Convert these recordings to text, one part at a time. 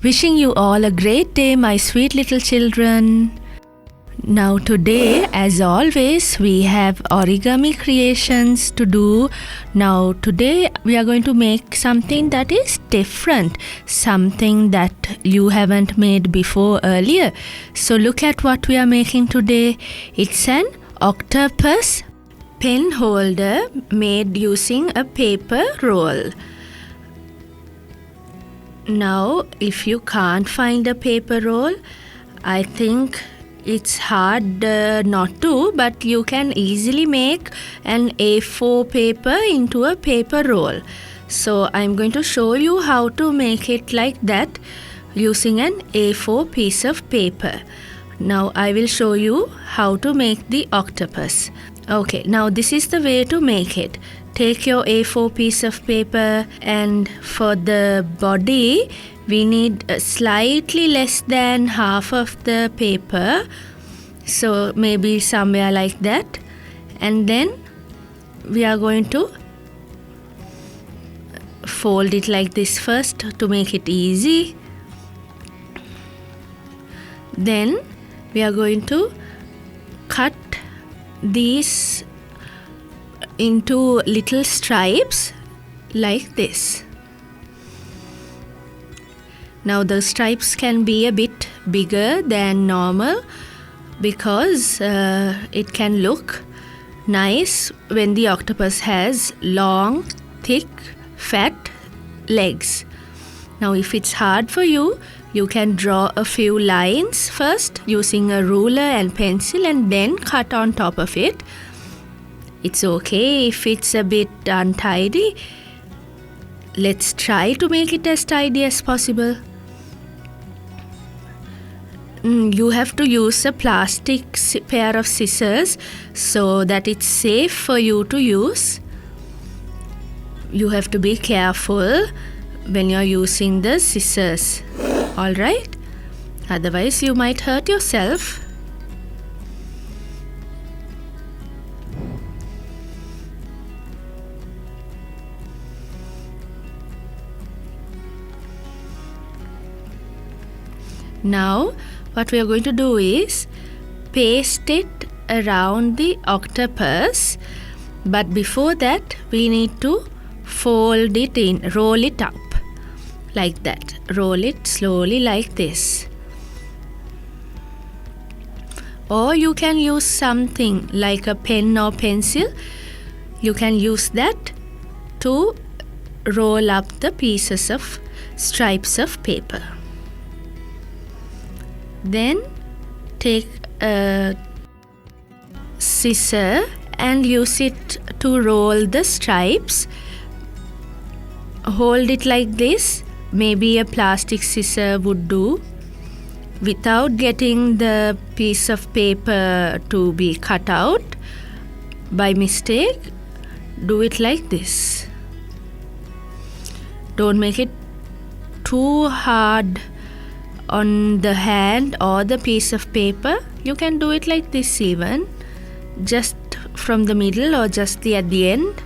Wishing you all a great day, my sweet little children. Now today, as always, we have origami creations to do. Now today we are going to make something that is different, something that you haven't made before earlier. So look at what we are making today. It's an octopus pen holder made using a paper roll. Now, if you can't find a paper roll, I think it's hard not to, but you can easily make an A4 paper into a paper roll. So I'm going to show you how to make it like that using an A4 piece of paper. Now I will show you how to make the octopus. Okay, now this is the way to make it. Take your A4 piece of paper, and for the body we need slightly less than half of the paper, so maybe somewhere like that. And then we are going to fold it like this first to make it easy. Then we are going to cut these into little stripes like this. Now the stripes can be a bit bigger than normal because it can look nice when the octopus has long, thick, fat legs. Now if it's hard for you, you can draw a few lines first using a ruler and pencil and then cut on top of it. It's okay if it's a bit untidy. Let's try to make it as tidy as possible. You have to use a plastic pair of scissors so that it's safe for you to use. You have to be careful when you're using the scissors. Alright? Otherwise you might hurt yourself. Now what we are going to do is paste it around the octopus, but before that we need to fold it in, roll it up like that. Roll it slowly like this. Or you can use something like a pen or pencil. You can use that to roll up the pieces of stripes of paper. Then take a scissor and use it to roll the stripes. Hold it like this. Maybe a plastic scissor would do. Without getting the piece of paper to be cut out by mistake, do it like this. Don't make it too hard on the hand or the piece of paper. You can do it like this even, just from the middle or just at the end.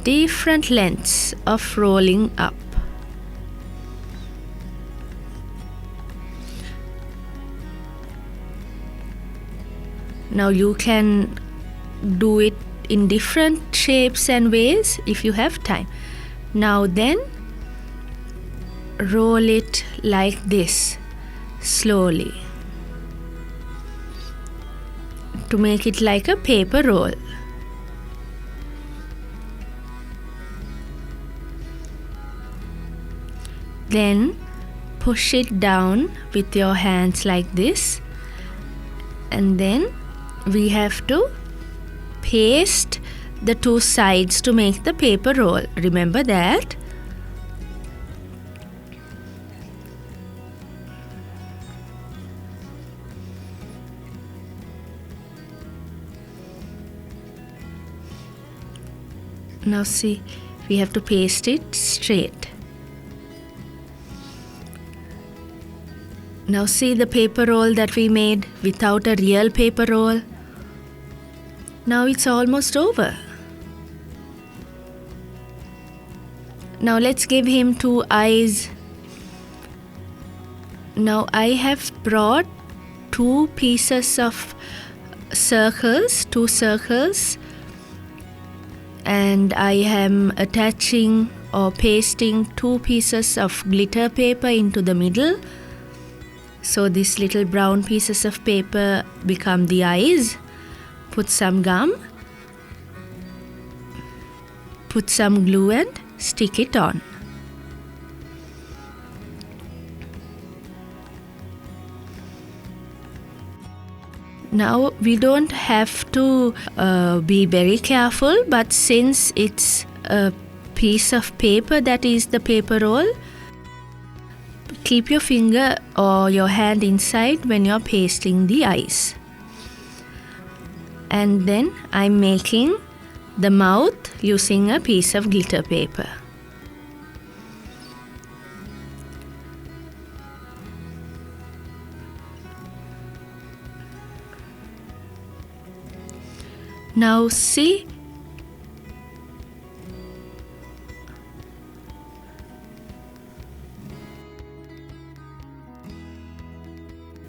Different lengths of rolling up. Now you can do it in different shapes and ways if you have time. Now then, roll it like this slowly to make it like a paper roll. Then push it down with your hands like this, and then we have to paste the two sides to make the paper roll. Remember that. Now see, we have to paste it straight. Now see the paper roll that we made without a real paper roll. Now it's almost over. Now let's give him two eyes. Now I have brought two circles, and I am attaching or pasting two pieces of glitter paper into the middle. So these little brown pieces of paper become the eyes. Put some gum, put some glue and stick it on. Now we don't have to be very careful, but since it's a piece of paper that is the paper roll, keep your finger or your hand inside when you're pasting the eyes. And then I'm making the mouth using a piece of glitter paper. Now see,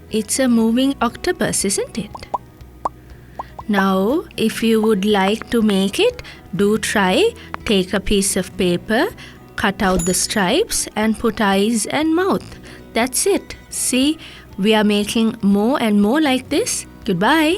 it's a moving octopus, isn't it? Now, if you would like to make it, do try. Take a piece of paper, cut out the stripes and put eyes and mouth. That's it. See, we are making more and more like this. Goodbye.